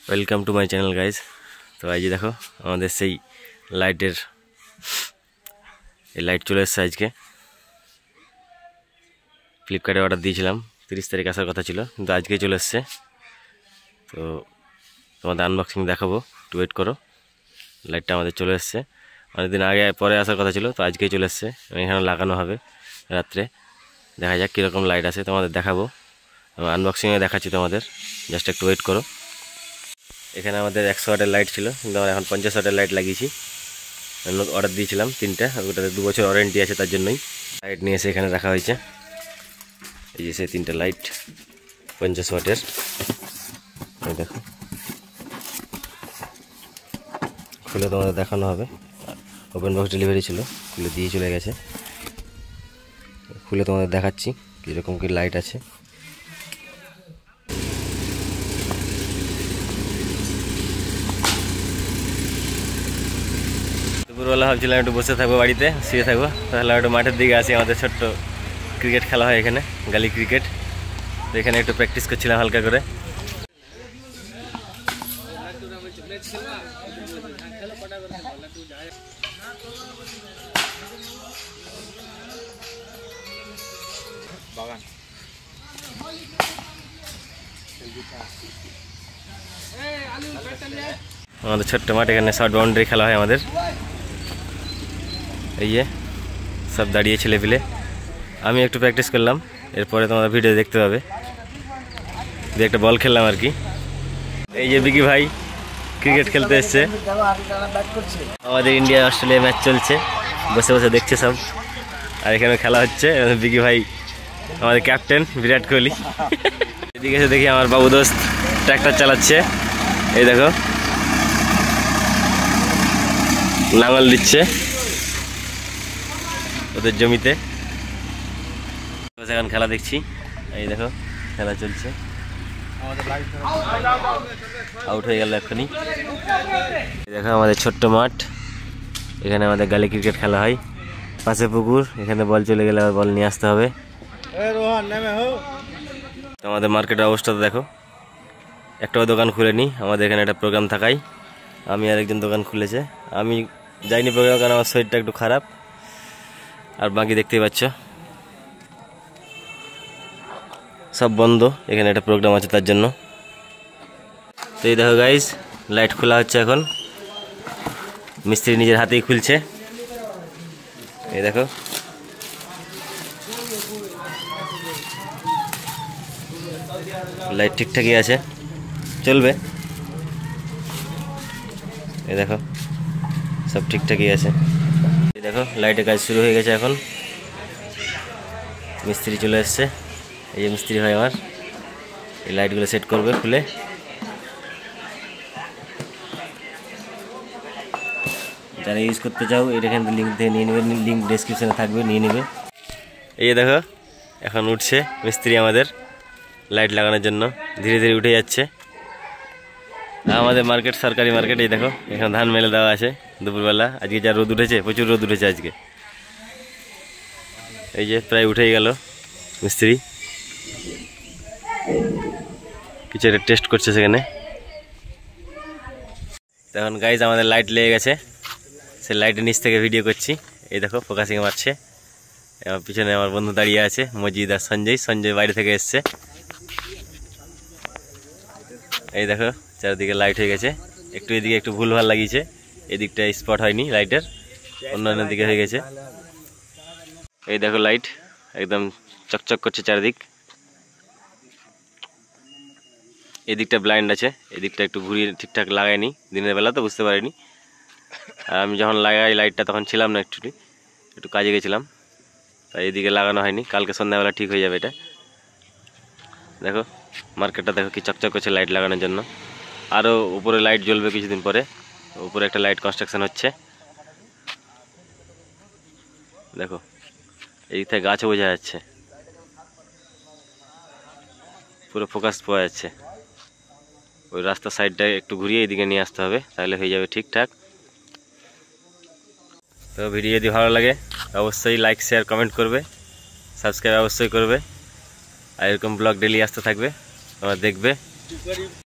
Welcome to my channel guys. তো আজ দেখো আমাদের সেই লাইটের লাইট চলে এসছে। আজকে ফ্লিপকার্টে অর্ডার দিয়েছিলাম, 30 তারিখ আসার কথা ছিল, কিন্তু আজকেই চলে এসছে। তো তোমাদের আনবক্সিং দেখাবো, একটু ওয়েট করো। লাইটটা আমাদের চলে এসছে, অনেকদিন আগে পরে আসার কথা ছিল, তো আজকেই চলে এসছে। এখানে লাগানো হবে রাত্রে, দেখা যাক কীরকম লাইট আছে, তোমাদের দেখাবো। আনবক্সিংয়ে দেখাচ্ছি তোমাদের, জাস্ট একটু ওয়েট করো। এখানে আমাদের 100 ওয়াটের লাইট ছিল, কিন্তু আমরা এখন 50 ওয়াটের লাইট লাগিয়েছি। অর্ডার দিয়েছিলাম 3টা, ওটাতে 2 বছর ওয়ারেন্টি আছে, তার জন্যই লাইট নিয়ে এসে এখানে রাখা হয়েছে। এই যে সেই 3টা লাইট 50 ওয়াটের, দেখো খুলে তোমাদের দেখানো হবে। ওপেন বক্স ডেলিভারি ছিল, খুলে দিয়ে চলে গেছে। খুলে তোমাদের দেখাচ্ছি কীরকম কি লাইট আছে। দুপুরবেলা ভাবছিলাম একটু বসে থাকবো, বাড়িতে শুয়ে থাকবো, তাহলে একটু মাঠের দিকে আসি। আমাদের ছোট্ট ক্রিকেট খেলা হয় এখানে, গালি ক্রিকেট। তো এখানে একটু প্র্যাকটিস করছিলাম হালকা করে। আমাদের ছোট্ট মাঠ, এখানে শর্ট বাউন্ডারি খেলা হয় আমাদের। এই যে সব দাঁড়িয়ে ছেলে পিলে, আমি একটু প্র্যাকটিস করলাম, এরপরে তোমার ভিডিও দেখতে পাবে। একটা বল খেললাম আর কি। এই যে বিকি ভাই ক্রিকেট খেলতে এসছে, আমাদের ইন্ডিয়া অস্ট্রেলিয়া ম্যাচ চলছে, বসে বসে দেখছে সব। আর এখানে খেলা হচ্ছে, বিকি ভাই আমাদের ক্যাপ্টেন বিরাট কোহলি। এদিকে এসে দেখি আমার বাবু দোস্ত ট্র্যাক্টর চালাচ্ছে, এই দেখো লাঙল দিচ্ছে ওদের জমিতে। এখন খেলা দেখছি, এই দেখো খেলা চলছে। আউট হয়ে গেল এক্ষুনি। দেখো আমাদের ছোট্ট মাঠ, এখানে আমাদের গালি ক্রিকেট খেলা হয়। পাশে পুকুর, এখানে বল চলে গেলে আবার বল নিয়ে আসতে হবে। আমাদের মার্কেটের অবস্থা তো দেখো, একটাও দোকান খুলেনি। আমাদের এখানে একটা প্রোগ্রাম থাকাই আমি আর একজন দোকান খুলেছে, আমি যাইনি প্রোগ্রাম, কারণ আমার শরীরটা একটু খারাপ। আর বাকি দেখতেই পাচ্ছ সব বন্ধ, এখানে একটা প্রোগ্রাম আছে তার জন্য। তো এই দেখো গাইজ, লাইট খোলা হচ্ছে এখন, মিস্ত্রি নিজের হাতেই খুলছে। এই দেখো লাইট ঠিকঠাকই আছে, চলবে। এই দেখো সব ঠিকঠাকই আছে। এই দেখো লাইটের কাজ শুরু হয়ে গেছে এখন, মিস্ত্রি চলে এসছে। এই যে মিস্ত্রি হয় আমার, এই লাইটগুলো সেট করবে খুলে। যারা ইউজ করতে চাও এটা এখান থেকে লিঙ্ক থেকে নিয়ে নেবে, লিঙ্ক ডেসক্রিপশানে থাকবে, নিয়ে নেবে। এই দেখো এখন উঠছে মিস্ত্রি আমাদের লাইট লাগানোর জন্য, ধীরে ধীরে উঠে যাচ্ছে। আমাদের মার্কেট সরকারি মার্কেট, এই দেখো এখানে ধান মেলে দেওয়া আছে দুপুরবেলা। আজকে যা রোদ উঠেছে, প্রচুর রোদ উঠেছে আজকে। এই যে প্রায় উঠেই গেল মিস্ত্রি, কিছু একটা টেস্ট করছে সেখানে। তখন গাইজ আমাদের লাইট লেগে গেছে, সে লাইটের নিচ থেকে ভিডিও করছি। এই দেখো ফোকাসিং মারছে, আমার পিছনে আমার বন্ধু দাঁড়িয়ে আছে মজিদ আর সঞ্জয় বাইরে থেকে এসছে। এই দেখো চারিদিকে লাইট হয়ে গেছে, একটু এদিকে একটু ভুলভাল লাগিয়েছে, এদিকটা স্পট হয়নি লাইটের, অন্যান্য দিকে হয়ে গেছে। এই দেখো লাইট একদম চকচক করছে চারিদিক। এদিকটা ব্লাইন্ড আছে, এদিকটা একটু ঘুরিয়ে ঠিকঠাক লাগাইনি, দিনের বেলা তো বুঝতে পারিনি। আর আমি যখন লাগাই লাইটটা তখন ছিলাম না, একটু কাজে গেছিলাম, তাই এদিকে লাগানো হয়নি। কালকে সন্ধ্যাবেলা ঠিক হয়ে যাবে এটা। দেখো মার্কেটটা দেখো কি চকচক করছে লাইট লাগানোর জন্য। আরও উপরে লাইট জ্বলবে কিছুদিন পরে, উপরে একটা লাইট কনস্ট্রাকশন হচ্ছে। দেখো এই থেকে গাছও বোঝা যাচ্ছে, পুরো ফোকাস পাওয়া যাচ্ছে। ওই রাস্তার সাইডটা একটু ঘুরিয়ে এদিকে নিয়ে আসতে হবে, তাহলে হয়ে যাবে ঠিকঠাক। তো ভিডিও যদি ভালো লাগে অবশ্যই লাইক শেয়ার কমেন্ট করবে, সাবস্ক্রাইব অবশ্যই করবে। আর এরকম ব্লগ ডেলি আসতে থাকবে, তোমরা দেখবে।